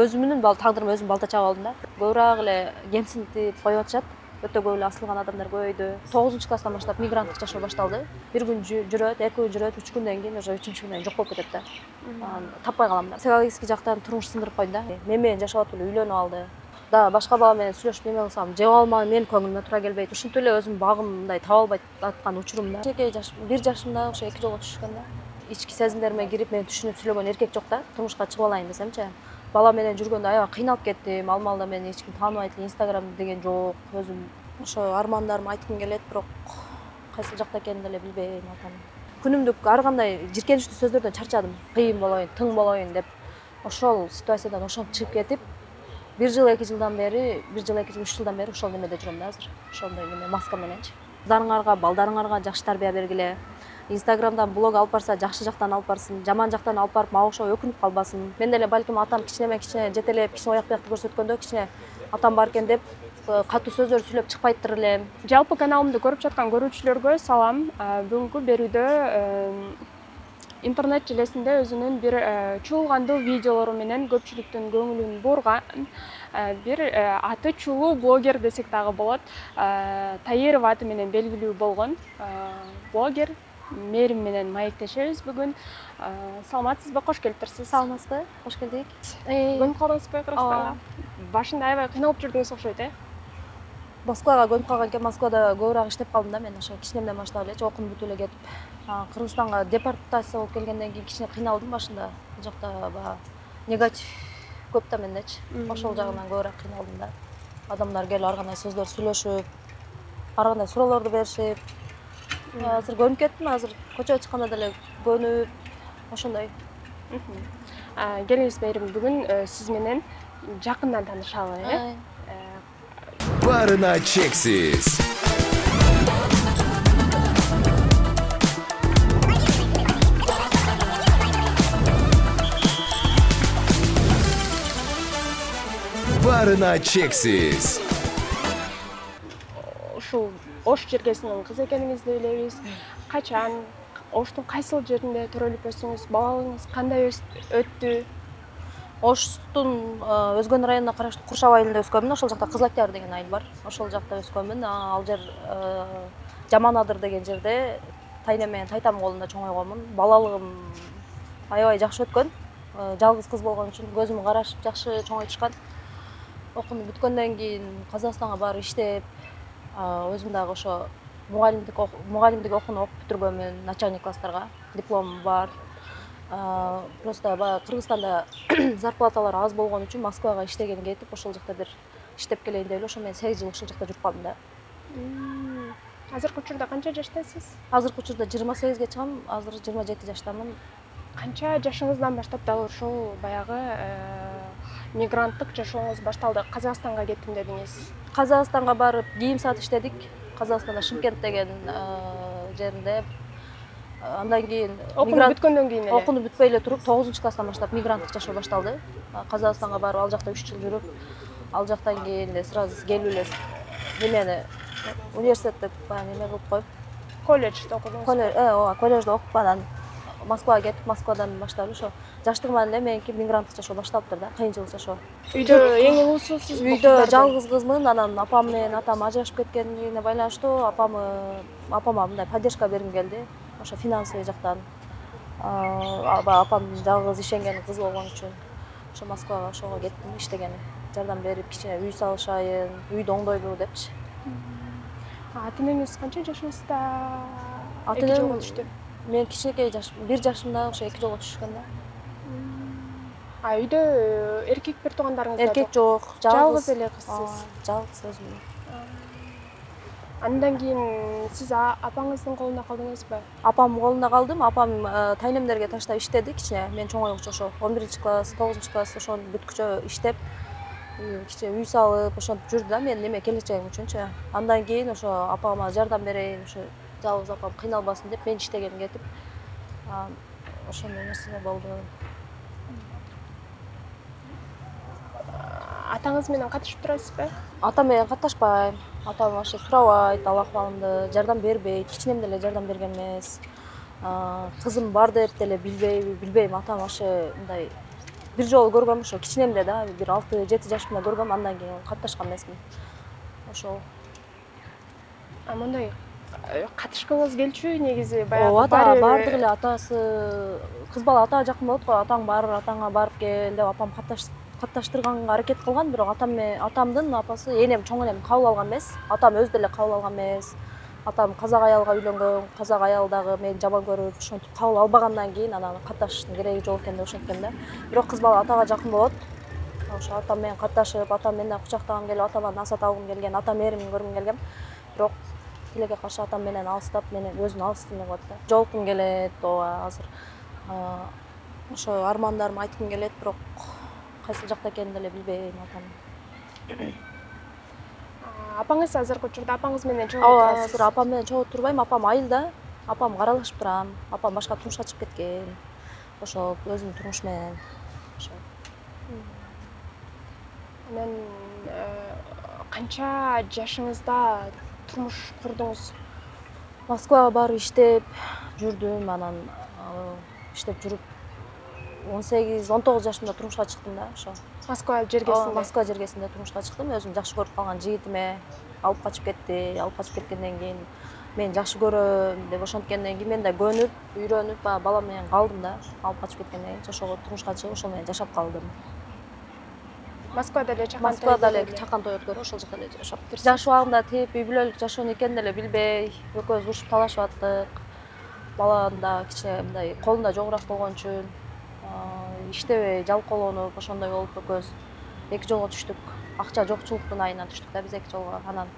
өзүмдүн тагдырыма өзүм балта чаап алдым да. Көбүрөөк эле кемсинтип коюп атышат. Өтө көп эле асылган адамдар көбөйдү. 9-класстан баштап мигранттык жашоо башталды. Бир күн жүрөт, 2 күн жүрөт, 3 күндөн кийин уже 3-күндөн кийин жок болуп кетет да. Таппай калам да. Психологический жактан турмуш сындырып койду да. Мен менен жашап атып эле үйлөнүп алды. Да, башка бала менен сүйлөшүп неме кылсам, жеп алмай менин көңүлүмө туура келбейт. Ушинтип эле өзүм багым мындай таба албай аткан учурумда. Бир жашымда ошо 2 жолго түшүшкөн да. Ички сезимдериме кирип, мени түшүнүп сүйлөгөн эркек жок да. Турмушка чыгып алайын десемчи. Бала менен жүргөндө аябай кыйналып кеттим. Ал маалда мени эч ким тааныбайт эле, Инстаграм деген жок. Өзүм ошо армандарымды айткым келет, бирок кайсыл жакта экенин деле билбейм атам. Күнүмдүк ар кандай жиркеничтүү сөздөрдөн чарчадым. Кыйын болоюн, тың болоюн деп. Ошол ситуациядан ошентип чыгып кетип, 1 жыл 2 жылдан бери, 1 жыл 2 жыл 3 жылдан бери ошол немеде жүрөм да азыр. Ошондой неме маска мененчи. Кыздарыңарга, балдарыңарга жакшы тарбия бергиле. Инстаграмдан блог алып барса, жакшы жактан алып барсын, жаман жактан алып барып, мага окшоп өкүнүп калбасын. Мен деле балким атам кичине жетелеп, кичине ояк буякты көрсөткөндө кичине атам бар экен деп катуу сөздөр сүйлөп чыкпайттыр элем. Жалпы каналымды көрүп жаткан көрүүчүлөргө салам. Бүгүнкү берүүдө интернет желесинде өзүнүн бир чуулгандуу видеолору менен көпчүлүктүн көңүлүн бурган бир аты чулуу блогер десек дагы болот. Таирова аты менен белгилүү болгон блогер Мээрим менен маектешебиз бүгүн. Саламатсызбы, кош келиптирсиз. Саламатсызбы, кош келдик. Көнүп калдыңызбы Кыргызстанга? Башында аябай кыйналып жүрдүңүз окшойт, Москвага көнүп калган экен. Москвада көбүрөөк иштеп калдым да мен ошо кичинемден баштап элечи окууну бүтүп эле кетип. Кыргызстанга депортация болуп келгенден кийин кичине кыйналдым башында. Бул жакта баягы негатив көп да мендечи. Ошол жагынан көбүрөөк кыйналдым да. Адамдар келип ар кандай сөздөр сүйлөшүп, ар кандай суроолорду беришип. Азыр көнүп кеттим, азыр көчөгө чыкканда деле көнүп, ошондой. Келиңиз Мээрим, бүгүн сиз менен жакындан таанышалы, Барына чексиз. Барына чексиз. Ушул Ош жергесинин кызы экениңизди билебиз. Качан, Оштун кайсыл жеринде төрөлүп өстүңүз? Балалыгыңыз кандай өттү? Оштун Өзгөн районуна караштуу Куршап айылында өскөнмүн. Ошол жакта Кызыл Октябрь деген айыл бар. Ошол жакта өскөнмүн. Ал жер Жаманадыр деген жерде тайнем менен тайтамдын колунда чоңойгонмун. Балалыгым аябай жакшы өткөн. Жалгыз кыз болгон үчүн көзүмө карашып жакшы чоңойтушкан. Окууну бүткөндөн кийин Казакстанга барып иштеп, өзүм дагы ошо мугалимдик окууну окуп бүтүргөнмүн, начальник класстарга. Дипломум бар. Просто баягы Кыргызстанда зарплаталар аз болгон үчүн Москвага иштегени кетип, ошол жакта бир иштеп келейин деп эле ошо мен 8 жыл ошол жакта жүрүп калдым да. Азыркы учурда канча жаштасыз? Азыркы учурда 28ге чыгам, азыр 27 жаштамын. Канча жашыңыздан баштап дал ошол баягы мигранттык жашооңуз башталды? Казакстанга кеттим дедиңиз. Казакстанга барып кийим сатып иштедик. Казакстанда Шымкент деген жеринде. Андан кийин Окууну бүткөндөн кийин эле. Окууну бүтпөй эле туруп 9-класстан баштап мигранттык жашоо башталды. Казакстанга барып ал жакта 3 жыл жүрүп, ал жактан кийин сразу келип эле немени университетте баягы неме кылып коюп, Колледжде окудуңуз? Колледжде окуп анан Москвага кетип, Москвадан баштап эле жаштыгыман эле меники мигранттык жашоо башталыптыр да, кыйынчылык жашоо. Үйдө эң улуусу сизби? Үйдө жалгыз кызмын, анан апам менен атам ажырашып кеткенине байланыштуу апама мындай поддержка бергим келди. Ошо финансовый жактан. Апам жалгыз ишенген кыз болгон үчүн ошо Москвага ошого кеттим, иштегени. Жардам берип, кичине үй салышайын, үйдү оңдойлу депчи. Ата-энеңиз канча жашыңызда Ата эки жолго түштү? Мен кичинекей 1 жашымда ошо 2 жолго түшүшкөн да. Үйдө эркек бир туугандарыңыз жок? Эркек жок, Жалгыз эле кызсыз. Жалгыз өзүм. Андан кийин сиз апаңыздын колунда калдыңызбы? Апамдын колунда калдым. Апам тайнемдерге таштап иштеди кичине. Мен чоңойгучу ошо 11-класс, 9-класс ошону бүткүчө иштеп, кичине үй салып, ошентип жүрдү да мен неме келечегим үчүнчү. Андан кийин ошо апама жардам берейин, ошо жалгыз апам кыйналбасын деп мен иштегеним кетип, ошондой нерсе болду. Атаңыз менен катышып турасызбы? Атам менен катташпайм. Атам вообще сурабайт, Алла акыбалымды, жардам бербейт. Кичинем деле жардам берген эмес. Кызым бар деп деле билбейм. Атам вообще мындай бир жолу көргөм ошо кичинемде да, бир 6-7 жашымда көргөм, андан кийин катташкан эмесмин. Ошол. Мындай катышкыңыз келчү негизи Ооба, баягы баары бардык эле атасы, кыз бала атага жакын болот го, атаң бар, атаңа барып кел деп апам катташтырганга аракет кылган, бирок атамдын апасы, энем, чоң энем кабыл алган эмес. Атам өзү деле кабыл алган эмес. Атам казак аялга үйлөнгөн, казак аял дагы мени жаман көрүп, ошентип кабыл албагандан кийин анан катташыштын кереги жок экен деп ошенткен да. Бирок кыз бала атага жакын болот. Ошо атам менен катташып, атам мени кучактагым келип, атаман насаат алгым келген, ата мээримин көргүм келген. Бирок тилекке каршы атам менен алыстап, менен өзүн алыстым деп коет да. Жолуккум келет, ооба, азыр ошо армандарымды айткым келет, бирок кайсыл жакта экенин деле билбейм атамдын. Апаңыз азыркы учурда апаңыз менен чогуу Ооба, турасыз? азыр апам менен чогуу турбайм, апам айылда. Апам каралашып турам. Апам башка турмушка чыгып кеткен. Ошо өзүнүн турмушу менен. Ошо. Анан канча жашыңызда турмуш курдуңуз? Москвага барып иштеп жүрдүм, анан иштеп жүрүп 18-19 жашымда турмушка чыктым да, ошо. Москва жергесинде? Москва жергесинде турмушка чыктым. Өзүм жакшы көрүп калган жигитиме алып качып кетти. Алып качып кеткенден кийин мен жакшы көрөм деп ошенткенден кийин мен да көнүп, үйрөнүп, балам менен калдым да. Алып качып кеткенден кийин ошого турмушка чыгып, ошол менен жашап калдым. Москвада эле Москвада эле чакан той өткөрүп, ошол жакта эле жашап. Жаш убагында тип үй бүлөлүк жашоо экенин деле билбей, экөөбүз урушуп талашып аттык. Балам да кичине мындай колунда жогураак болгон үчүн иштебей, жалкоолонуп, ошондой болуп экөөбүз эки жолго түштүк. Акча жокчулуктун айынан түштүк да биз эки жолго. Анан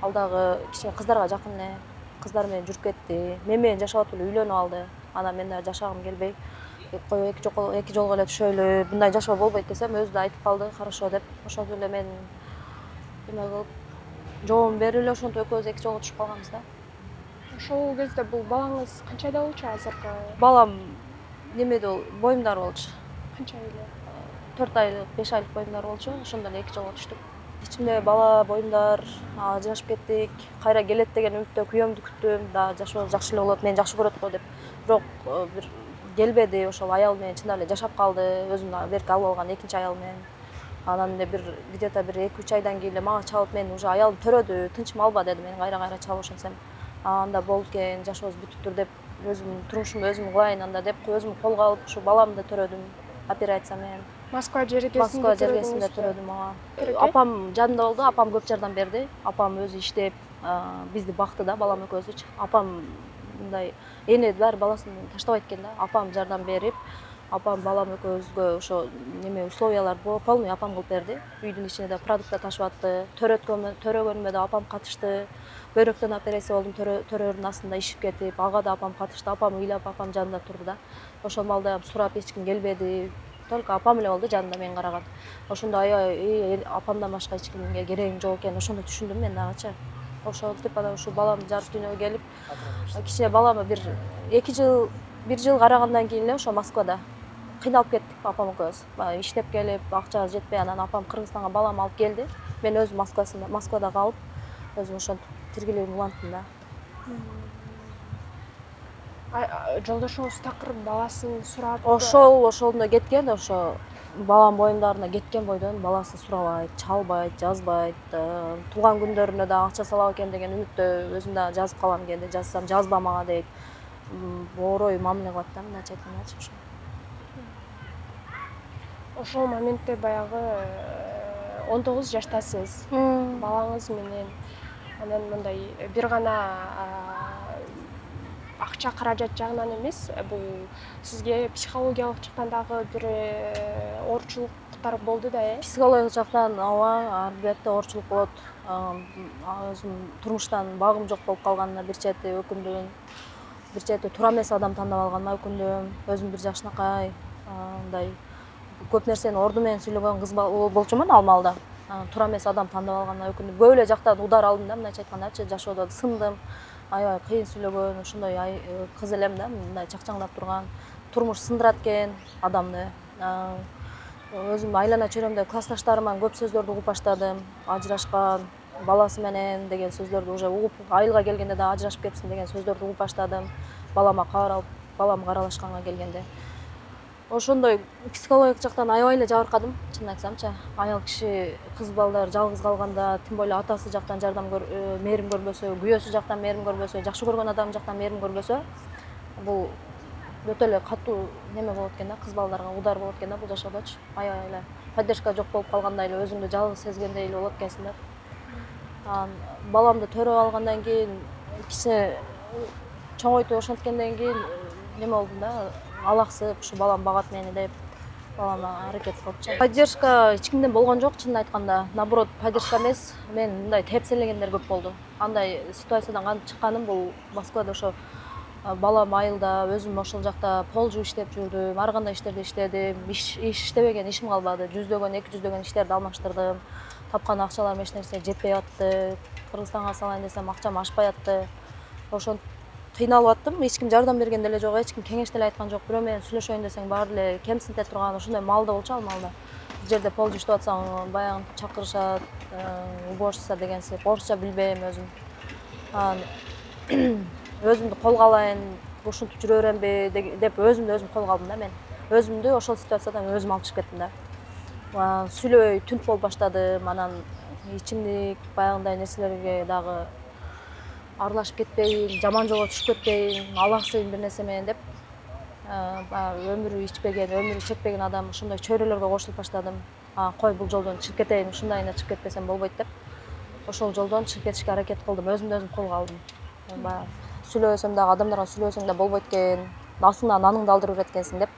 ал дагы кичине кыздарга жакын эле, кыздар менен жүрүп кетти. Мен менен жашап атып эле үйлөнүп алды. Анан мен да жашагым келбей, кой эки жолго эле түшөлү, мындай жашоо болбойт десем, өзү да айтып калды, хорошо деп. Ошентип эле мен эме кылып, жообун берип эле ошентип экөөбүз эки жолго түшүп калганбыз да. Ошол кезде бул балаңыз канчайда болчу азыркы? Балам немеде боюмдар болчу. Канча эле? 4 айлык, 5 айлык боюмдар болчу. Ошондо эле эки жолго түштүк. Ичимде бала, боюмдар, ажырашып кеттик. Кайра келет деген үмүттө күйөөмдү күттүм, да жашоо жакшы эле болот, мени жакшы көрөт го деп. Бирок бир келбеди, ошол аял менен чындап эле жашап калды, өзүнүн берки алып алган экинчи аял менен. Анан эле бир где-то бир 2-3 айдан кийин эле мага чалып, мен уже аялым төрөдү, тынчым алба деди, мен кайра чалып ошентсем. Анда болду экен, жашообуз бүтүптүр деп, өзүмдүн турмушумду өзүм кылайын анда деп, өзүм колго алып, ушу баламды төрөдүм операция менен. Москва жергесинде төрөдүм ага. Апам жанымда болду, апам көп жардам берди. Апам өзү иштеп, бизди бакты да, балам экөөбүздү. Апам мындай эне баары баласын таштабайт экен да. Апам жардам берип, апам балам экөөбүзгө ошо неме условияларды полный апам кылып берди. Үйдүн ичине да продукт ташып атты. Төрөгөнүмө да апам катышты. Бөйрөктөн операция болдум, төрөөрдүн астында ишип кетип, ага да апам катышты. Апам ыйлап, апам жанымда турду да. Ошол маалда сурап эч ким келбеди. Только апам эле болду жанымда мен караган. Ошондо аябай апамдан башка эч кимге керегим жок экенин ошондо түшүндүм мен дагычы. Ошентип анан ушу балам жарык дүйнөгө келип, кичине баламы бир жыл карагандан кийин эле ошо Москвада кыйналып кеттик апам экөөбүз. Иштеп келип, акча жетпей, анан апам Кыргызстанга баламы алып келди. Мен өзүм Москвада калып, өзүм ошентип тиргелеуимди уланттым да. Жолдошуңуз такыр баласын сурап? Ошондо кеткен, ошо балам боюндарына кеткен бойдон баласын сурабайт, чалбайт, жазбайт. Туулган күндөрүнө да акча салат экен деген үмүттө өзүм да жазып калам дегенде, жазсам жазба мага дейт. Боорой мамиле кылат да, мындайча айткандачы ошо. Ошол моментте баягы 19 жаштасыз. Балаңыз менен анан мындай бир гана акча каражат жагынан эмес, бул сизге психологиялык жактан дагы бир оорчулуктар болду да, Психологиялык жактан ооба, албетте оорчулук болот. Өзүм турмуштан багым жок болуп калганына бир чети өкүндүм. Бир чети туура эмес адам тандап алганыма өкүндүм. Өзүм бир жашынакай, мындай көп нерсени орду менен сүйлөгөн кыз болчумун ал маалда. Туура эмес адам тандап алганына өкүндүм. Көп эле жактан удар алдым да, мындайча айткандачы, жашоодо сындым. Аябай кыйын сүйлөгөн, ошондой кыз элем да, мындай чакчаңдап турган. Турмуш сындырат экен адамды. Өзүм айлана чөйрөмдө классташтарыман көп сөздөрдү угуп баштадым. Ажырашкан, баласы менен деген сөздөрдү уже угуп, айылга келгенде да ажырашып кетсин деген сөздөрдү угуп баштадым. Балама кабар алып, балам каралашканга келгенде. ошондой психологик жактан аябай эле жабыркадым, чынын айтсамчы. Аял киши кыз балдар жалгыз калганда, тим более атасы жактан мээрим көрбөсө, күйөөсү жактан мээрим көрбөсө, жакшы көргөн адам жактан мээрим көрбөсө, бул өтө эле катуу неме болот экен да, кыз балдарга удар болот экен да бул жашоодочу. Аябай эле поддержка жок болуп калгандай эле өзүңдү жалгыз сезгендей эле болот экенсиң да. Баламды төрөп алгандан кийин кичине чоңойтуп ошенткенден кийин неме болдум да, алаксып ушу балам багат мени деп балама аракет кылыпчы. Поддержка эч кимден болгон жок, чынын айтканда. Наоборот, поддержка эмес, мен мындай тепселегендер көп болду. Андай ситуациядан кантип чыкканым бул Москвада ошо балам айылда, өзүм ошол жакта пол жууп иштеп жүрдүм, ар кандай иштерди иштедим. Иш иштебеген ишим калбады. 100-200 иштерди алмаштырдым. Тапкан акчаларым эч нерсе жетпей атты. Кыргызстанга салайын десем акчам ашпай атты. Ошон кыйналып аттым. Эч ким жардам берген деле жок, эч ким кеңеш деле айткан жок. Бирөө менен сүйлөшөйүн десең баары эле кемсинте турган ошондой маалда болчу ал маалда. Бул жерде пол жуштуп атсаң баягы чакырышат, уборщица дегенси, орусча билбейм өзүм. Өзүмдү колго алайын, ушинтип жүрө беремби деп өзүмдү өзүм колго алдым да мен. Өзүмдү ошол ситуациядан өзүм алып чыгып кеттим да. Сүйлөбөй түнт болуп баштадым, анан ичимдик баягындай нерселерге дагы аралашып кетпейин, жаман жолго түшүп кетпейин, алаксыйм бир нерсе менен деп өмүрү ичпеген, өмүрү чекпеген адам ошондой чөйрөлөргө кошулуп баштадым. Кой бул жолдон чыгып кетейин, ушундайына чыгып кетпесем болбойт деп. Ошол жолдон чыгып кетишке аракет кылдым, өзүмдү өзүм колго алдым. Баягы сүйлөсөм дагы адамдарга сүйлөсөң да болбойт экен, асыңан наныңды алдырып берет экенсиң деп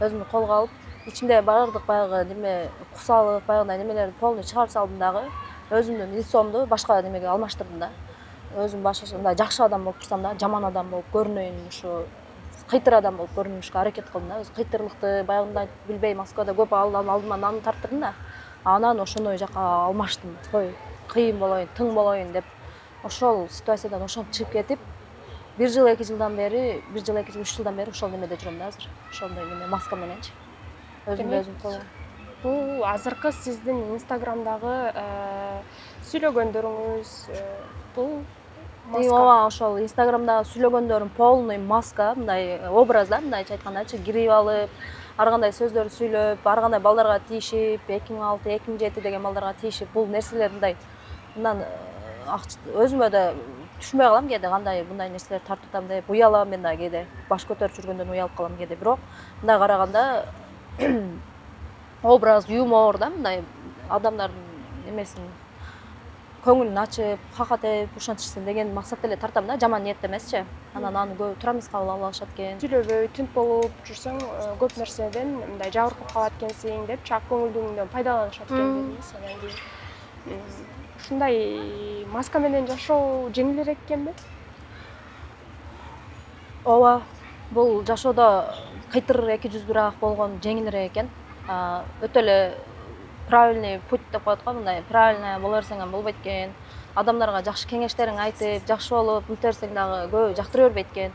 өзүмдү колго алып, ичимде баардык баягы неме кусалык, баягындай немелерди полный чыгарып салдым дагы. Өзүмдүн лицомду башка немеге алмаштырдым да. Өзүм мындай жакшы адам болуп турсам да, жаман адам болуп көрүнөйүн, ушу кыйтыр адам болуп көрүнүшкө аракет кылдым да. Өзү кыйтырлыкты баягындай билбей Москвада көп алдыма нан тарттырдым да. Анан ошондой жака алмаштым. Кой, кыйын болоюн, тың болоюн деп ошол ситуациядан ошентип чыгып кетип, 1 жыл 2 жылдан бери, 1 жыл 2 жыл 3 жылдан бери ошол немеде жүрөм да азыр. Ошондой неме маска мененчи. Өзүмдү өзүм колго. Бул азыркы сиздин Инстаграмдагы сүйлөгөндөрүңүз, бул Ооба, ошол Инстаграмдагы сүйлөгөндөрүм полный маска, мындай образ да, мындайча айткандачы, кирип алып, ар кандай сөздөрдү сүйлөп, ар кандай балдарга тийишип, 2006, 2007 деген балдарга тийишип, бул нерселер мындай мындан өзүмө да түшүнбөй калам кээде кандай мындай нерселер тартып атам деп уялам мен да кээде. Баш көтөрүп жүргөндөн уялып калам кээде, бирок мындай караганда образ, юмор да, мындай адамдардын немесин көңүлүн ачып, какатеп ушантышсын деген максатта эле тартам да, жаман ниетте эмесчи. Анан аны туура эмес кабыл алып алышат экен. Сүйлөбөй түнт болуп жүрсөң, көп нерседен мындай жабыркап калат экенсиң деп, чак көңүлдүңдөн пайдаланышат экен дедиңиз. Анан кийин ушундай маска менен жашоо жеңилирээк экенби? Ооба, бул жашоодо кыйтыр эки жүздүүрөөк болгон жеңилирээк экен. Өтө эле правильный путь деп коет го, мындай правильно боло берсең болбойт экен. Адамдарга жакшы кеңештериң айтып, жакшы болуп мынтип берсең дагы көбү жактыра бербейт экен.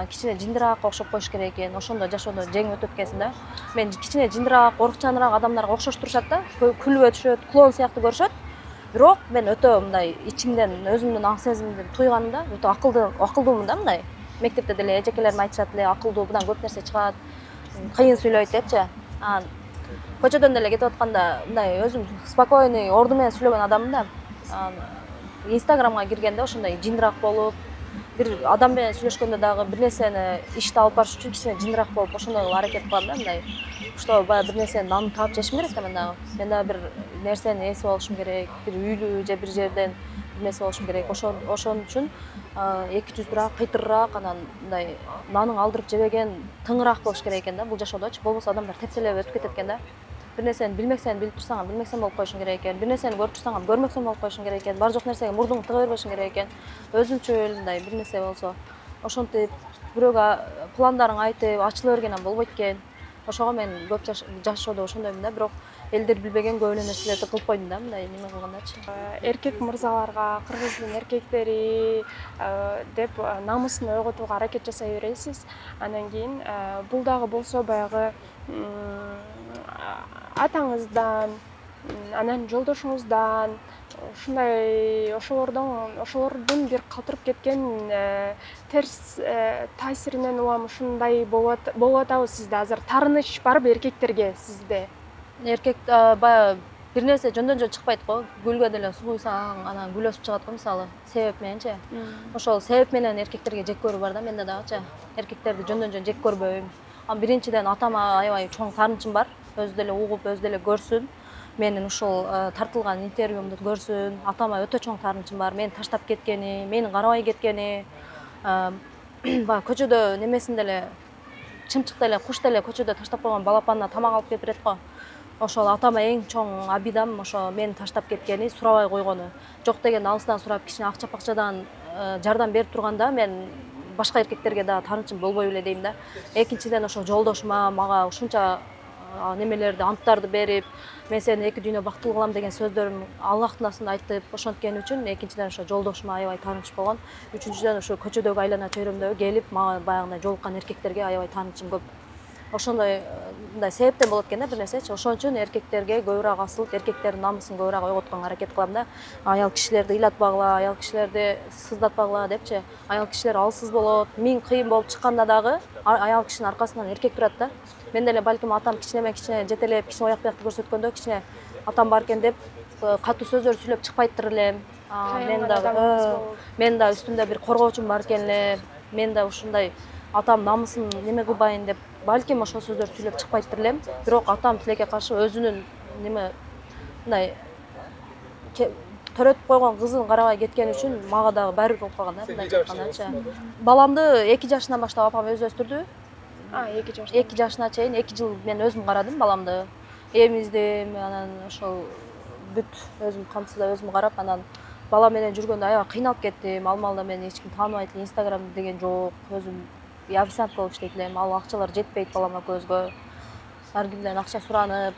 Кичине жындыраак окшоп коюш керек экен. Ошондо жашоодо жеңип өтөт экенсиң да. Мен кичине жындыраак, орукчаныраак адамдарга окшоштурушат да, күлүп өтүшөт, клоун сыяктуу көрүшөт. Бирок мен өтө мындай ичимден өзүмдүн аң сезимимди туйганымда өтө акылдуумун да мындай. Мектепте деле эжекелерим айтышат эле, акылдуу, будан көп нерсе чыгат, кыйын сүйлөйт депчи. Көчөдөн деле кетип атканда мындай өзүм спокойный, орду менен сүйлөгөн адаммын да. Инстаграмга киргенде ошондой жындыраак болуп, бир адам менен сүйлөшкөндө дагы бир нерсени ишти алып барыш үчүн кичине жындыраак болуп, ошондой кылып аракет кылам да, мындай. Что баягы бир нерсени нанын таап жешим керек да мен дагы. Мен дагы бир нерсени эсип алышым керек, бир үйлүү же бир жерден бир нерсе болушум керек. Ошон үчүн эки жүздүүрөөк, кыйтырыраак, анан мындай наның алдырып жебеген, тыңыраак болуш керек экен да бул жашоодочу. Болбосо адамдар тепселеп өтүп кетет экен да. Бир нерсени билмексен билип турсаң, билмексен болуп коюшуң керек экен. Бир нерсени көрүп турсаң, көрмөксөн болуп коюшуң керек экен. Бар жок нерсеге мурдуңду тыга бербешиң керек экен. Өзүнчөл мындай бир нерсе болсо, ошентип бирөөгө пландарың айтып, ачыла бергенен болбойт экен. Ошого мен көп жашоодо ошондоймун да, бирок элдер билбеген көп эле нерселерди кылып койдум да, мындай неме кылгандачы. Эркек мырзаларга, кыргыздын эркектери деп намысын ойготууга аракет жасай бересиз. Анан кийин бул дагы болсо баягы атаңыздан, анан жолдошуңуздан ушундай ошолордун бир калтырып кеткен терс таасиринен улам ушундай болуп атабы сизде азыр? Таарыныч барбы эркектерге сизде? Эркек баягы бир нерсе жөндөн жөн чыкпайт го. Гүлгө деле суу куйсаң, анан гүл өсүп чыгат го мисалы, себеп мененчи. Ошол себеп менен эркектерге жек көрүү бар да менде дагычы. Эркектерди жөндөн жөн жек көрбөйм. Биринчиден атама аябай чоң таарынычым бар. Өзү деле угуп, өзү деле көрсүн. Менин ушул тартылган интервьюмду көрсүн. Атама өтө чоң таарынычым бар. Мени таштап кеткени, мени карабай кеткени, баягы көчөдө немесин деле чымчык деле, куш деле көчөдө таштап койгон балапанына тамак алып келип берет го. Ошол атама эң чоң абидам ошо мени таштап кеткени, сурабай койгону. Жок деген алыстан сурап, кичине акча пакчадан жардам берип турганда мен башка эркектерге дагы таарынычым болбой беле дейм да. Экинчиден ошо жолдошума мага ушунча немелерди, анттарды берип, мен сени эки дүйнө бактылуу кылам деген сөздөрүн Аллахтын астында айтып ошонткени үчүн экинчиден ошо жолдошума аябай таарынч болгон. Үчүнчүдөн ошо көчөдөгү айлана чөйрөмдөгү келип мага баягындай жолуккан эркектерге аябай таарынычым көп. Ошондой мындай себептен болот экен да бир нерсечи. Ошон үчүн эркектерге көбүрөөк асылып, эркектердин намысын көбүрөөк ойготконго аракет кылам да. Аял кишилерди ыйлатпагыла, аял кишилерди сыздатпагыла депчи. Аял кишилер алсыз болот, миң кыйын болуп чыкканда дагы аял кишинин аркасынан эркек турат да. Мен деле балким атам кичинеме кичине жетелеп, кичине ояк буякты көрсөткөндө кичине атам бар экен деп катуу сөздөр сүйлөп чыкпайттыр элем. Мен да үстүмдө бир коргоочум бар экен эле. Мен да ушундай атам намысын неме кылбайын деп балким ошол сөздөрдү сүйлөп чыкпайттыр элем. Бирок атам тилекке каршы өзүнүн неме мындай төрөтүп койгон кызын карабай кеткени үчүн мага дагы баары бир болуп калган да, мындайча айткандачы. Баламды 2 жашынан баштап апам өзү өстүрдү. 2 жаш. 2 жашына чейин 2 жыл мен өзүм карадым баламды. Эмиздим, анан ошол бүт өзүм камсыздап өзүм карап, анан бала менен жүргөндө аябай кыйналып кеттим. Ал маалда мени эч ким тааныбайт эле, Инстаграм деген жок. Өзүм официант болуп иштейт элем. Ал акчалар жетпейт балама көзгө. Ар кимден акча суранып,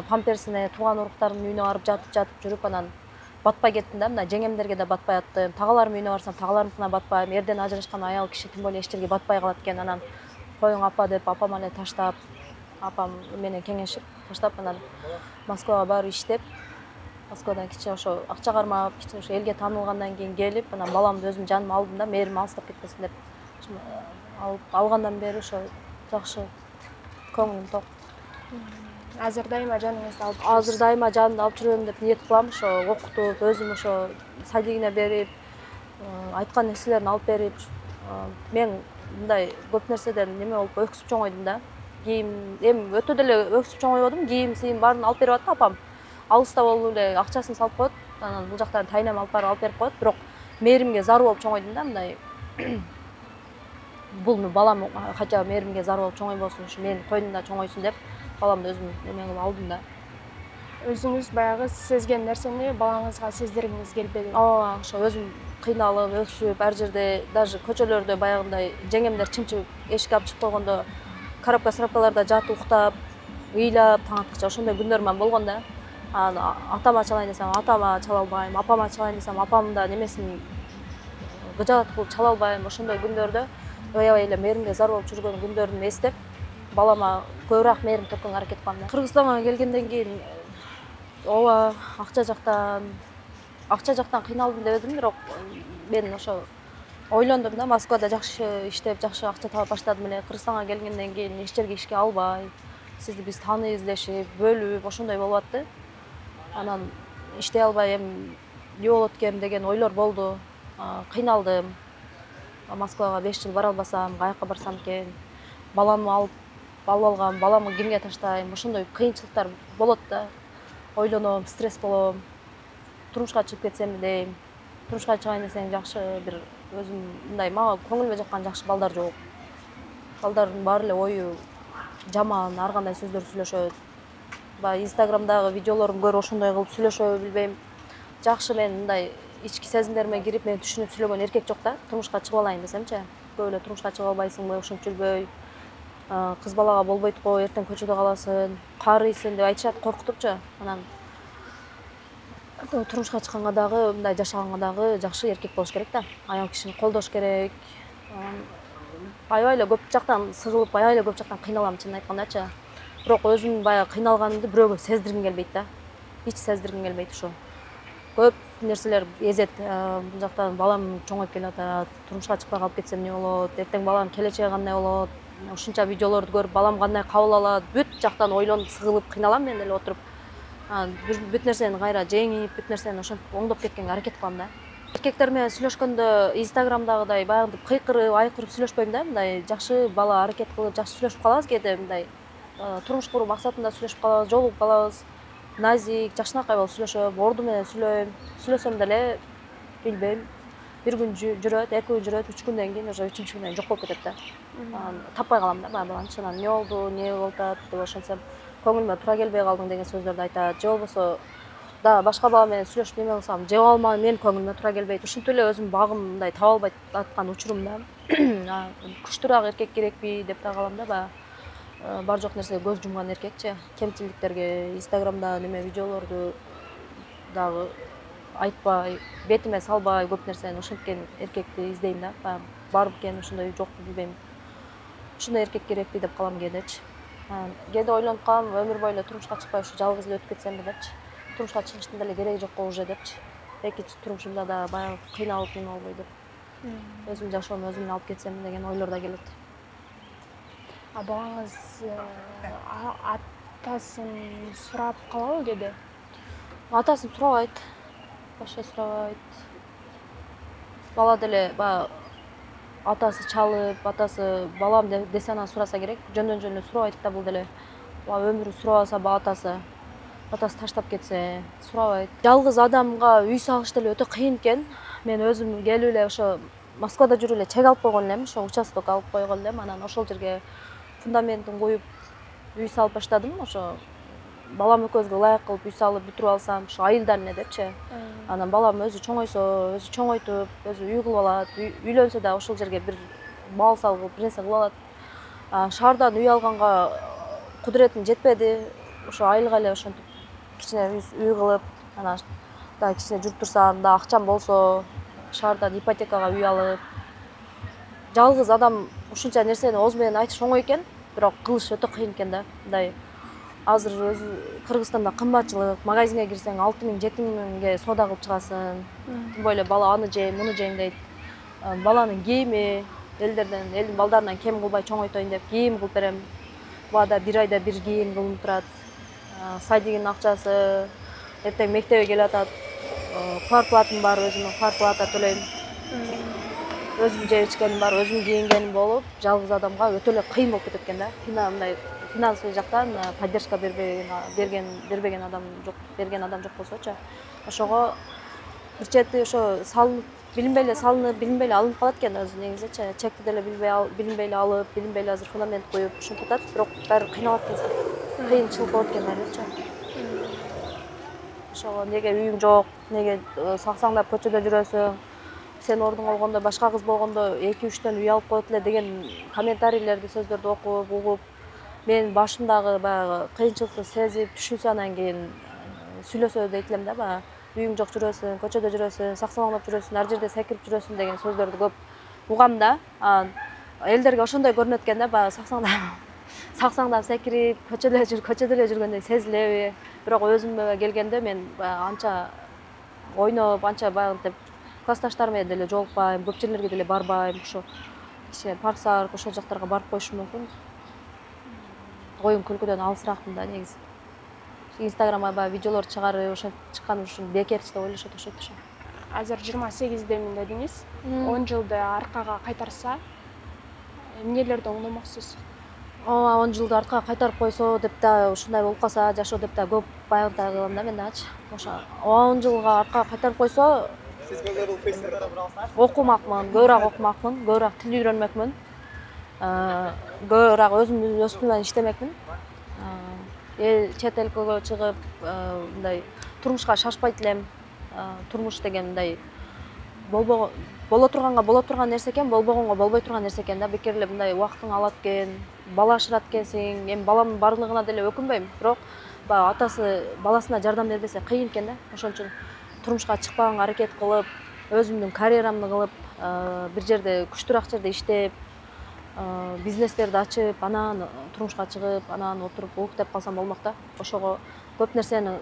памперсине тууган уруктардын үйүнө барып жатып жүрүп, анан батпай кеттим да. Мына жеңемдерге да батпай аттым. Тагаларымдын үйүнө барсам тагаларымдыкына батпайм. Эрден ажырашкан аял киши тем более эч жерге батпай калат экен. Анан коюң апа деп апама эле таштап, апам менен кеңешип таштап, анан Москвага барып иштеп, Москвадан кичине ошо акча кармап, кичине ошо элге таанылгандан кийин келип, анан баламды өзүм жаныма алдым да, мээрим алыстап кетпесин деп. Алгандан бери ошо жакшы, көңүлүм ток. Азыр дайыма жаныңызды алып жүрөсүз? Азыр дайыма жанымды алып жүрөм деп ниет кылам. Ошо окутуп, өзүм ошо садигине берип, айткан нерселерин алып берип, мен мындай көп нерседен неме болуп өксүп чоңойдум да. Кийим эми өтө деле өксүп чоңойбодум. Кийим баарын алып берип атты апам. Алыста болуп эле акчасын салып коет. Анан бул жактан тайнам алып берип коет. Бирок мээримге зарыл болуп чоңойдум да, мындай. Бул балам хотя бы мээримге зарыл болуп чоңойбосун, ушу менин койнумда чоңойсун деп баламды өзүм неме кылып алдым да. Өзүңүз баягы сезген нерсени балаңызга сездиргиңиз келбеди? Ооба, ошо өзүм кыйналып, өксүп, ар жерде даже көчөлөрдө баягындай жеңемдер чымчып эшикке алып чыгып койгондо коробка-сарапкаларда жатып уктап, ыйлап таң аткыча ошондой күндөр болгон да. Атама чалайын десем атама чала албайм, апама чалайын десем апамдын да немесин гыжаат кылып чала албайм. Ошондой күндөрдө аябай эле мээримге зар болуп жүргөн күндөрүмдү эстеп, балама көбүрөөк мээрим төккөнгө аракет кылам да. Кыргызстанга келгенден кийин ооба акча жактан кыйналдым деп эдим, бирок мен ошо ойлондум да, Москвада жакшы иштеп, жакшы акча таба баштадым эле. Кыргызстанга келгенден кийин эч жерге ишке албай, сизди биз тааныйбыз дешип, бөлүп, ошондой болуп атты. Анан иштей албай эми эмне болот экен деген ойлор болду. Кыйналдым. Москвага 5 жыл бара албасам, каяка барсам экен? Баламды алып алгам, баламды кимге таштайм? Ошондой кыйынчылыктар болот да. Ойлоном, стресс болом. Турмушка чыгып кетсемби дейм. Турмушка чыгайын десең жакшы бир өзүм мындай мага көңүлүмө жаккан жакшы балдар жок. Балдардын баары эле ою жаман, ар кандай сөздөр сүйлөшөт. Баягы Инстаграмдагы видеолорун көрүп ошондой кылып сүйлөшөбү билбейм. Жакшы мен мындай ички сезимдериме кирип, мени түшүнүп сүйлөгөн эркек жок да. Турмушка чыгып алайын десемчи, көп эле турмушка чыга албайсыңбы, ушинтип жүрбөй. Кыз балага болбойт го, эртең көчөдө каласың, каарыйсың деп айтышат, коркутупчу. Анан турмушка чыкканга дагы, мындай жашаганга дагы жакшы эркек болуш керек да. Аял кишини колдош керек. Аябай эле көп жактан сыгылып, аябай эле көп жактан кыйналам, чынын айткандачы. Бирок өзүм баягы кыйналганымды бирөөгө сездиргим келбейт да. эч сездиргим келбейт ошо. Көп нерселер эзет. Бул жактан балам чоңоюп келатат, турмушка чыкпай калып кетсем эмне болот, эртең баланын келечеги кандай болот, ушунча видеолорду көрүп балам кандай кабыл алат, бүт жактан ойлонуп сыгылып кыйналам мен эле отуруп. Бүт нерсени кайра жеңип, бүт нерсени ошентип оңдоп кеткенге аракет кылам да. Эркектер менен сүйлөшкөндө инстаграмдагыдай баягы кыйкырып, айкырып сүйлөшпөйм да. Мындай жакшы бала аракет кылып, жакшы сүйлөшүп калабыз кээде мындай турмуш куруу максатында сүйлөшүп калабыз, жолугуп калабыз. Назик, жакшынакай болуп сүйлөшөм, орду менен сүйлөйм. Сүйлөсөм деле билбейм, бир күн жүрөт, 2 күн жүрөт, 3 күндөн кийин уже 3-күндөн кийин жок болуп кетет да. Таппай калам да баягы баланы. Анан эмне болду, эмне болуп атат деп ошентсем, көңүлүмө туура келбей калдың деген сөздөрдү айтат. Же болбосо да башка бала менен сүйлөшүп неме кылсам, жеп алмадым, менин көңүлүмө туура келбейт. Ушинтип эле өзүм багым мындай таба албай аткан учурум да. Күчтүүрөөк эркек керекпи деп да калам да баягы. Бар жок нерсеге көз жумган эркекчи, кемчиликтерге инстаграмда неме видеолорду дагы айтпай, бетиме салбай көп нерсени ошенткен эркекти издейм да. Баягы бар бекен ошондой жокпу билбейм. Ушундай эркек керекпи деп калам кээдечи. Кээде ойлонуп калам, өмүр бою эле турмушка чыкпай ушу жалгыз эле өтүп кетсем депчи. Турмушка чыгыштын деле кереги жок болуп уже депчи. Экинчи турмушумда да баягы кыйналып неме болбой деп. Өзүм жашоону өзүм эле алып кетсем деген ойлор да келет. Балаңыз атасын сурап калабы кээде? Атасын сурабайт. Вообще сурабайт. Бала деле баягы атасы чалып, атасы балам десе анан сураса керек. Жөндөн жөн эле сурабайт да бул деле. Өмүрү сурабаса атасы таштап кетсе сурабайт. Жалгыз адамга үй салыш деле өтө кыйын экен. Мен өзүм келип эле ошо Москвада жүрүп эле чек алып койгон элем, ошо участок алып койгон элем. Анан ошол жерге фундаментин коюп үй салып баштадым. Ошо балам экөөбүзгө ылайык кылып үй салып бүтүрүп алсам, ошо айылдар эле депчи. Анан балам өзү чоңойсо, өзү чоңойтуп, өзү үй кылып алат. Үйлөнсө да ошол жерге бир бал салып, бир нерсе кылып алат. Шаардан үй алганга кудуретим жетпеди. Ошо айылга эле ошентип кичине үй кылып, анан да кичине жүрүп турсам, да акчам болсо, шаардан ипотекага үй алып. Жалгыз адам ушунча нерсени ооз менен айтыш оңой экен, бирок кылыш өтө кыйын экен да. Мындай азыр өзү Кыргызстанда кымбатчылык, магазинге кирсең 6000, 7000ге соода кылып чыгасың. Тим более бала аны жейм, муну жейм дейт. Баланын кийими элдин балдарынан кем кылбай чоңойтоюн деп кийим кылып берем. Бада бир айда бир кийим кылынып турат. Садигинин акчасы, эртең мектепке келип атат. Квартплатам бар, өзүмдүн квартплата төлөйм. Өзүм жеп ичкеним бар, өзүм кийингеним болуп, жалгыз адамга өтө эле кыйын болуп кетет экен да. Мындай финансовый жактан поддержка бербеген адам жок болсочу. Ошого бир чети ошо салынып, билинбей эле алынып калат экен өзү негизичи. Чекти деле билинбей эле алып, билинбей эле азыр фундамент коюп ушинтип атат, бирок баары кыйналат экен. Кыйынчылык болот экен баарычы. Ошого неге үйүң жок, неге саксаңдап көчөдө жүрөсүң? Сен ордуң болгондо, башка кыз болгондо 2-3төн үй алып коет эле деген комментарийлерди, сөздөрдү окуп, угуп, мен башымдагы баягы кыйынчылыкты сезип, түшүнсө анан кийин сүйлөсө дейт элем да баягы. Үйүң жок жүрөсүң, көчөдө жүрөсүң, саксамаңдап жүрөсүң, ар жерде секирип жүрөсүң деген сөздөрдү көп угам да. Элдерге ошондой көрүнөт экен да, баягы саксаңдап секирип, көчөдө эле жүргөндөй сезилеби? Бирок өзүмө келгенде мен баягы анча ойноп, анча баягынтип классташтарым менен деле жолукпайм, көп жерлерге деле барбайм. Ошо кичине парк, ошол жактарга барып коюшум мүмкүн. Оюн күлкүдөн алысыраакмын да негизи. Инстаграмга баягы видеолор чыгарып, ошентип чыкканым үчүн бекерчи деп ойлошот окшойт ошо. Азыр 28-демин дедиңиз. 10 жылды аркага кайтарса, эмнелерди оңдомоксуз? 10 жылды аркага кайтарып койсо деп да ушундай болуп калса, жашоо деп да көп баягынтай кылам да мен дагычы. Ошо 10 жылга аркага кайтарып койсо, окумакмын, көбүрөөк окумакмын, көбүрөөк тил үйрөнмөкмүн. Көбүрөөк өзүмдүн үстүмөн иштемекмин. Чет элге чыгып, мындай турмушка шашпайт элем. Турмуш деген мындай боло турган нерсе экен, болбогонго болбой турган нерсе экен да. Бекер эле мындай убактың алат экен, бала ашырат экенсиң. Эми баламдын бардыгына деле өкүнбөйм, бирок баягы атасы баласына жардам бербесе кыйын экен да. Ошон үчүн турмушка чыкпаганга аракет кылып, өзүмдүн карьерамды кылып, бир жерде күчтүүрөөк жерде иштеп, бизнестерди ачып, анан турмушка чыгып, анан отуруп уктап калсам болмок да. Ошого көп нерсени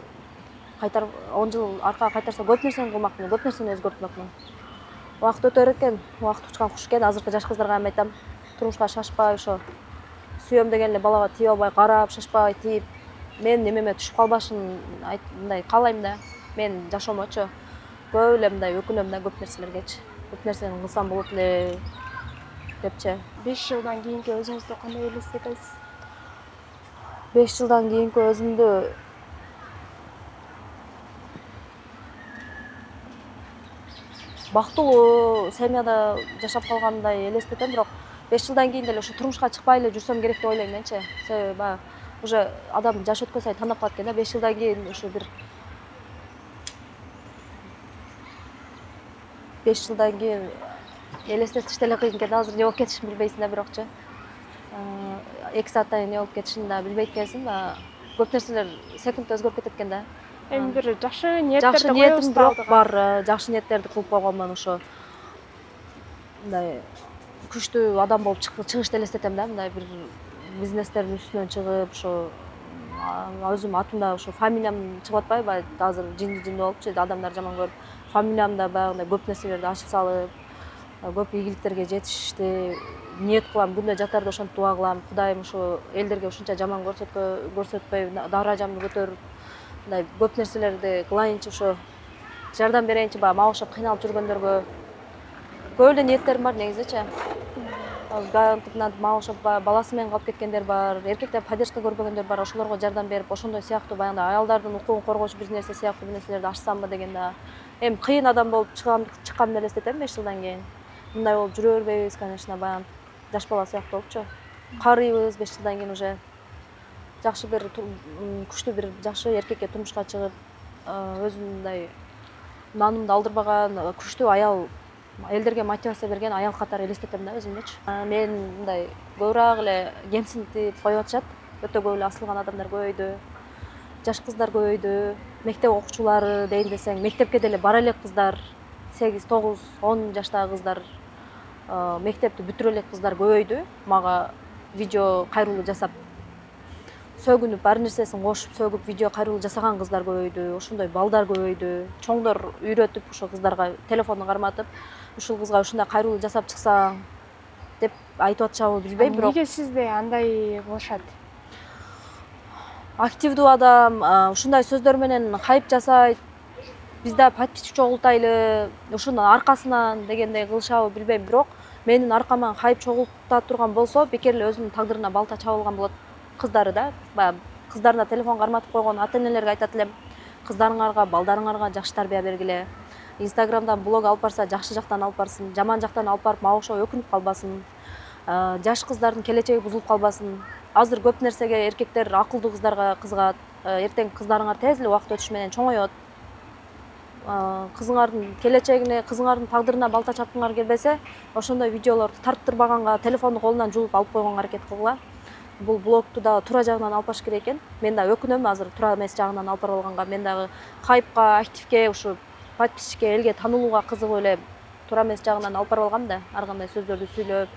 кайтар 10 жыл аркага кайтарса көп нерсени кылмакмын, көп нерсени өзгөртмөкмүн. Убакыт өтө берет экен, убакыт учкан куш экен. Азыркы жаш кыздарга эми айтам, турмушка шашпай, ошо сүйөм деген эле балага тийип албай, карап, шашпай, тийип, менин немеме түшүп калбашын мындай каалайм да. Мен жашоомочу көп эле мындай өкүнөм да көп нерселергечи. Көп нерсени кылсам болот эле депчи. 5 жылдан кийинки өзүңүздү кандай элестетесиз? 5 жылдан кийинки өзүмдү бактылуу семьяда жашап калгандай элестетем, бирок 5 жылдан кийин деле ошо турмушка чыкпай эле жүрсөм керек деп ойлойм менчи. Себеби баягы уже адам жаш өткөн сайын тандап калат экен да. 5 жылдан кийин ушу бир 5 жылдан кийин элестетиш деле кыйын экен. Азыр эмне болуп кетишин билбейсиң да, бирокчу. 2 сааттан кийин эмне болуп кетишин да билбейт экенсиң. Көп нерселер секундта өзгөрүп кетет экен да. Эми бир жакшы ниеттерди Жакшы ниетим бирок алдыга. бар, жакшы ниеттерди кылып койгонмун. Ошо мындай күчтүү адам болуп чыгышты элестетем да. Мындай бир бизнестердин үстүнөн чыгып, ошо өзүм атымда ошо фамилиям чыгып атпайбы? Азыр жинди болупчу, адамдар жаман көрүп. Фамилиямда баягындай көп нерселерди ачып салып, көп ийгиликтерге жетишти ниет кылам. Күндө жатарда ошентип дуа кылам. Кудайым ошо элдерге ушунча жаман көрсөтпөй, даражамды көтөрүп, мындай көп нерселерди кылайынчы, ошо жардам берейинчи баягы мага окшоп кыйналып жүргөндөргө. Көп эле ниеттерим бар негизичи. Антип мага окшоп баласы менен калып кеткендер бар, эркектер поддержка көрбөгөндөр бар, ошолорго жардам берип, ошондой сыяктуу баягындай аялдардын укугун коргоочу бир нерсе сыяктуу бир нерселерди ачсамбы деген да. Эми кыйын адам болуп чыкканымды элестетем 5 жылдан кийин. Мындай болуп жүрө бербейбиз, конечно, баягы жаш бала сыяктуу болупчу. Карыйбыз 5 жылдан кийин уже жакшы бир күчтүү бир жакшы эркекке турмушка чыгып, өзүм мындай наанымды алдырбаган күчтүү аял, элдерге мотивация берген аял катары элестетем да өзүмдүчү. Мен мындай көбүрөөк эле кемсинтип коюп атышат. Өтө көп эле асылган адамдар көбөйдү. Жаш кыздар көбөйдү. Мектеп окуучулары дейин десең, мектепке деле бара элек кыздар, 8, 9, 10 жаштагы кыздар, мектепти бүтүрө элек кыздар көбөйдү. Мага видео кайрылуу жасап, сөгүнүп, ар нерсесин кошуп, сөгүп, видео кайрылуу жасаган кыздар көбөйдү. Ошондой балдар көбөйдү. Чоңдор үйрөтүп, ошо кыздарга телефонду карматып, ушул кызга ушундай кайрылуу жасап чыксаң деп айтып атышабы билбейм, бирок Эмнеге сизде андай кылышат? активдүү адам ушундай сөздөр менен хайп жасайт, биз да подписчик чогултайлы, ушунун аркасынан дегендей кылышабы билбейм, бирок менин аркама хайп чогулта турган болсо, бекер эле өзүнүн тагдырына балта чаба алган болот кыздары да. Баягы кыздарына телефон карматып койгон ата-энелерге айтат элем, кыздарыңарга, балдарыңарга жакшы тарбия бергиле. Инстаграмдан блог алып барса, жакшы жактан алып барсын, жаман жактан алып барып, мага окшоп өкүнүп калбасын. Жаш кыздардын келечеги бузулуп калбасын. Азыр көп нерсеге эркектер акылдуу кыздарга кызыгат. Эртең кыздарыңар тез эле убакыт өтүш менен чоңоет. Кызыңардын келечегине, кызыңардын тагдырына балта чапкыңар келбесе, ошондой видеолорду тарттырбаганга, телефонду колунан жулуп алып койгонго аракет кылгыла. Бул блогту да туура жагынан алып барыш керек экен. Мен да өкүнөм азыр туура эмес жагынан алып барып алганга. Мен дагы хайпка, активге, ушу подписчикке, элге таанылууга кызыгып эле туура эмес жагынан алып барып алгам да. Ар кандай сөздөрдү сүйлөп,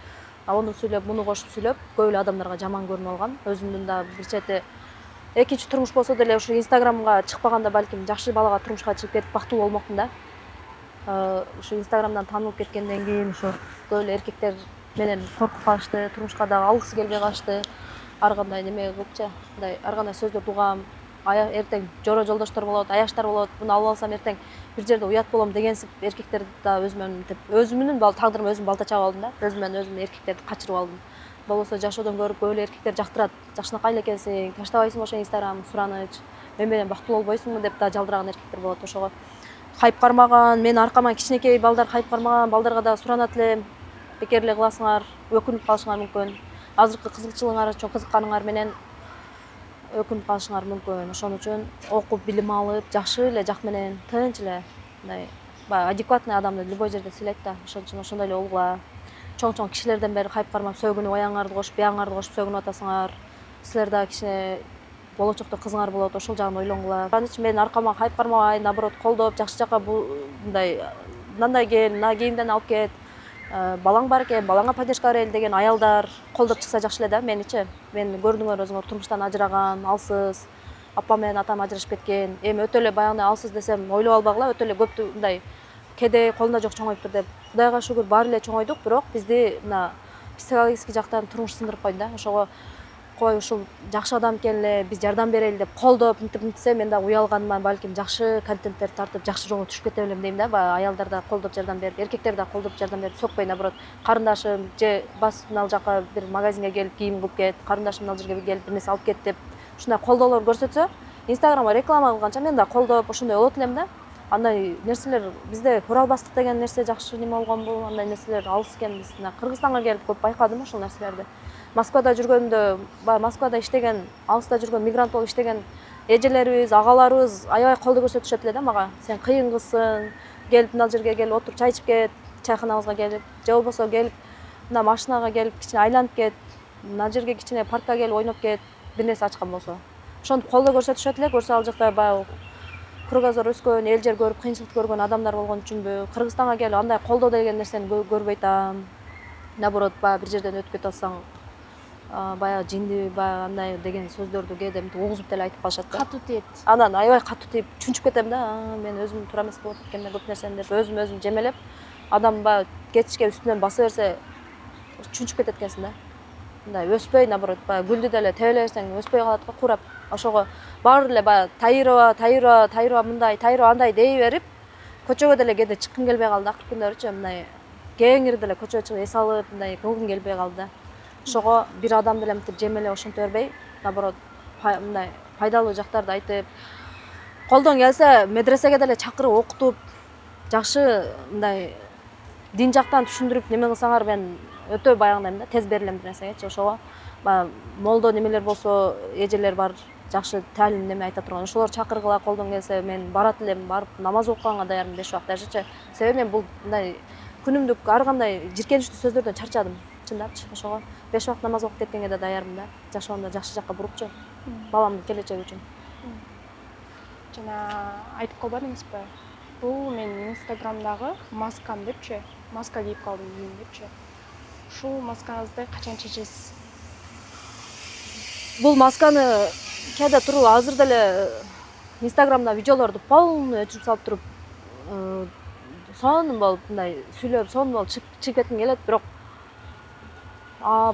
аны сүйлөп, муну кошуп сүйлөп, көп эле адамдарга жаман көрүнүп алгам. Өзүмдүн да бир чети экинчи турмуш болсо деле ушу Инстаграмга чыкпаганда балким жакшы балага турмушка чыгып кетип бактылуу болмокмун да. Ушу Инстаграмдан таанылып кеткенден кийин ушу көп эле эркектер менен коркуп калышты, турмушка дагы алгысы келбей калышты. Ар кандай неме кылыпчы, мындай ар кандай сөздөрдү угам. Эртең жоро жолдоштор болот, аяштар болот. Буну алып алсам эртең бир жерде уят болом дегенсип эркектерди да өзүмдүн тагдырыма өзүм балта чабып алдым да. Өзүм менен өзүм эркектерди качырып алдым. Болбосо жашоодон көрүп көп эле эркектер жактырат. Жакшынакай эле экенсиң, таштабайсың ошо Инстаграм, сураныч. Мен менен бактылуу болбойсуңбу деп да жалдыраган эркектер болот. Ошого хайп кармаган, менин аркама кичинекей балдар хайп кармаган балдарга да суранат элем. Бекер эле кыласыңар, өкүнүп калышыңар мүмкүн. Азыркы кызыкчылыгыңар үчүн, кызыкканыңар менен өкүнүп калышыңар мүмкүн. Ошон үчүн окуп, билим алып, жакшы эле жак менен тынч эле мындай баягы адекватный адамды любой жерде сыйлайт да. Ошон үчүн ошондой эле болгула. Чоң кишилерден бери хайп кармап сөгүнүп, аягыңарды кошуп, бияңарды кошуп сөгүнүп атасыңар. Силер да кичине болочокто кызыңар болот, ошол жагын ойлонгула. Анын менин аркама хайп кармабай, наоборот, колдоп, жакшы жакка мындай мындай кел, мына кийимден алып кет. Балаң бар экен, балаңа поддержка берели деген аялдар колдоп чыкса жакшы эле да меничи. Мен көрдүңөр өзүңөр турмуштан ажыраган, алсыз, апам менен атам ажырашып кеткен. Эми өтө эле баягы алсыз десем ойлоп албагыла, өтө эле көптү мындай кедей колунда жок чоңоюптур деп. Кудайга шүгүр баары эле чоңойдук, бирок бизди мына психологический жактан турмуш сындырып койду да. Ошого кой ушул жакшы адам экен эле, биз жардам берели деп колдоп мынтип мен да уялганыман балким жакшы контенттер тартып, жакшы жолго түшүп кете белем дейм да. Баягы аялдар да колдоп жардам берип, эркектер да колдоп жардам берип сокпой, наоборот, карындашым же бас мына жака бир магазинге келип кийим кылып кет, карындашым мына жерге келип бир нерсе алып кет деп ушундай колдоолор көрсөтсө, Инстаграмга реклама кылганча мен да колдоп ошондой болот элем да. Андай нерселер бизде көрө албастык деген нерсе жакшы неме болгонбу, андай нерселер алыс экен. Биз мына Кыргызстанга келип көп байкадым ошол нерселерди. Москвада жүргөндө, баягы Москвада иштеген, алыста жүргөн мигрант болуп иштеген эжелерибиз, агаларыбыз аябай колдоо көрсөтүшөт эле да мага. Сен кыйын кызсың, келип мына жерге келип отуруп чай ичип кет, чайханабызга келип, же болбосо келип мына машинага келип кичине айланып кет, мына жерге кичине паркка келип ойноп кет, бир нерсе ачкан болсо. Ошентип колдоо көрсөтүшөт эле. Көрсө ал жакта баягы кыргыздар өскөн, эл жер көрүп кыйынчылык көргөн адамдар болгон үчүнбү, Кыргызстанга келип андай колдоо деген нерсени көрбөй атам. Наоборот, баягы бир жерден өтүп кете алсаң, баягы жинди, баягы андай деген сөздөрдү кээде мынтип угузуп деле айтып калышат да. катуу тиет. Анан аябай катуу тип чүнчүп кетем да. Мен өзүм туура эмес кылып аткем да көп нерсени деп өзүм жемелеп, адам баягы кетишке үстүнөн баса берсе чүнчүп кетет экенсиң да. Мындай өспөй, наоборот, баягы гүлдү деле тебеле берсең өспөй калат го, курап. Ошого баары эле баягы Таирова мындай, Таирова андай дей берип, көчөгө деле кээде чыккым келбей калды. Акыркы күндөрүчү мындай кеңири деле көчөгө чыгып эс алып, мындай кылгым келбей калды да. Ошого бир адам деле мынтип жемелеп ошонто бербей, наоборот, мындай пайдалуу жактарды айтып, колдон келсе медресеге деле чакырып окутуп, жакшы мындай дин жактан түшүндүрүп неме кылсаңар, мен өтө баягындайм да, тез берилем бир нерсегечи. Ошого баягы молдо немелер болсо, эжелер бар, жакшы таалим неме айта турган, ошолор чакыргыла колдон келсе, мен барат элем, барып намаз окуганга даярмын 5 убакыт дажычы. Себеби мен бул мындай күнүмдүк ар кандай жиркеничтүү сөздөрдөн чарчадым, чындапчы. Ошого 5 убакыт намаз окуп кеткенге да даярмын да. Жашоомду жакшы жакка бурупчу, баламдын келечеги үчүн. Жана айтып калбадыңызбы? Бул менин Инстаграмдагы маскам депчи, маска кийип калдым кийин депчи. Ушул маскаңызды качан чечесиз? Бул масканы кээде туруп азыр деле Инстаграмда видеолорду полный өчүрүп салып туруп, сонун болуп мындай сүйлөп, сонун болуп чыгып кетким келет, бирок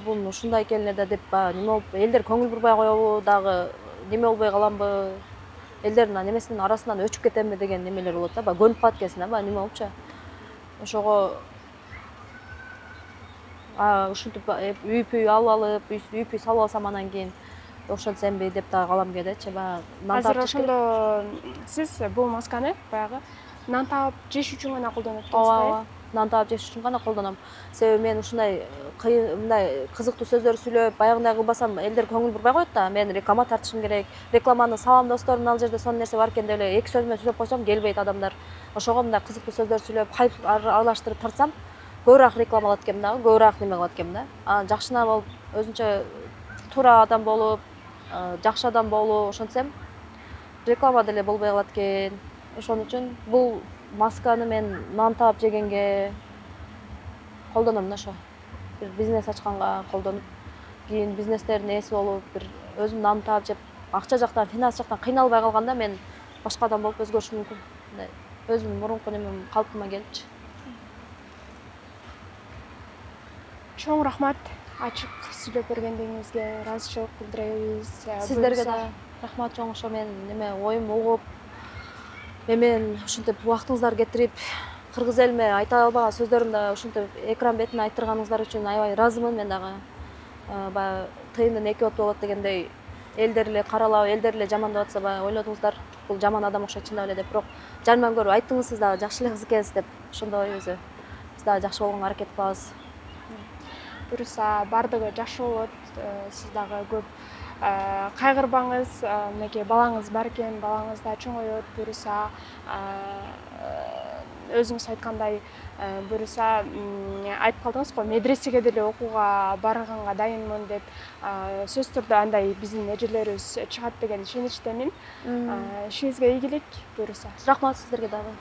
бул ушундай экен эле да деп баягы неме болуп, элдер көңүл бурбай коебу, дагы неме болбой каламбы, элдердин немесинин арасынан өчүп кетемби деген немелер болот да, баягы көнүп калат экенсиң да, баягы неме болупчу. Ошого ушинтип үйпүй алып, үйпүй салып алсам анан кийин ошентсемби деп дагы калам кээдечи. Баягы нан Азыр таап ошондо сиз бул масканы баягы нан таап жеш үчүн гана колдонуп атасыз ооба, нан таап жеш үчүн гана колдоном. Себеби мен ушундай мындай кызыктуу сөздөр сүйлөп, баягындай кылбасам элдер көңүл бурбай коет да. Мен реклама тартышым керек. Рекламаны салам достор, мына жерде сонун нерсе бар экен деп эле 2 сөз менен сүйлөп койсом келбейт адамдар. Ошого мындай кызыктуу сөздөр сүйлөп, хайп аралаштырып тартсам, көбүрөөк реклама алат экенмин дагы, көбүрөөк неме кылат экенмин да. Анан жакшына болуп, өзүнчө туура адам болуп, жакшы адам болуп ошентсем, реклама деле болбой калат экен. Ошон үчүн бул масканы мен нан таап жегенге колдоном да, ошо. Бир бизнес ачканга колдонуп, кийин бизнестердин ээси болуп, бир өзүм нан таап жеп, акча жактан, финанс жактан кыйналбай калганда мен башка адам болуп өзгөрүшүм мүмкүн. Мындай өзүм мурунку немем калпыма келипчи. Чоң рахмат ачык сүйлөп бергендигиңизге, ыраазычылык билдиребиз. Сиздерге да рахмат чоң, ошо мен неме оюмду угуп, мен ушинтип убактыңыздарды кетирип, кыргыз элиме айта албаган сөздөрүмдү ушинтип экран бетине айттырганыңыздар үчүн аябай ыраазымын. Мен дагы баягы тыйындын 2 оту болот дегендей, элдер эле каралап, элдер эле жамандап атса, баягы ойлодуңуздар, бул жаман адам окшойт чындап эле деп, бирок жанынан көрүп айттыңыз, сиз дагы жакшы эле кыз экенсиз деп ошондойбуз. Биз дагы жакшы болгонго аракет кылабыз. Буюрса бардыгы жакшы болот. Сиз дагы көп кайгырбаңыз. Мынакей балаңыз бар экен, балаңыз да чоңойот. Буюрса өзүңүз айткандай, буюрса айтып калдыңыз го, медресеге деле окууга барганга дайынмын деп. Сөзсүз түрдө андай биздин эжелерибиз чыгат деген ишеничтемин. Ишиңизге ийгилик буюрса. Рахмат сиздерге дагы.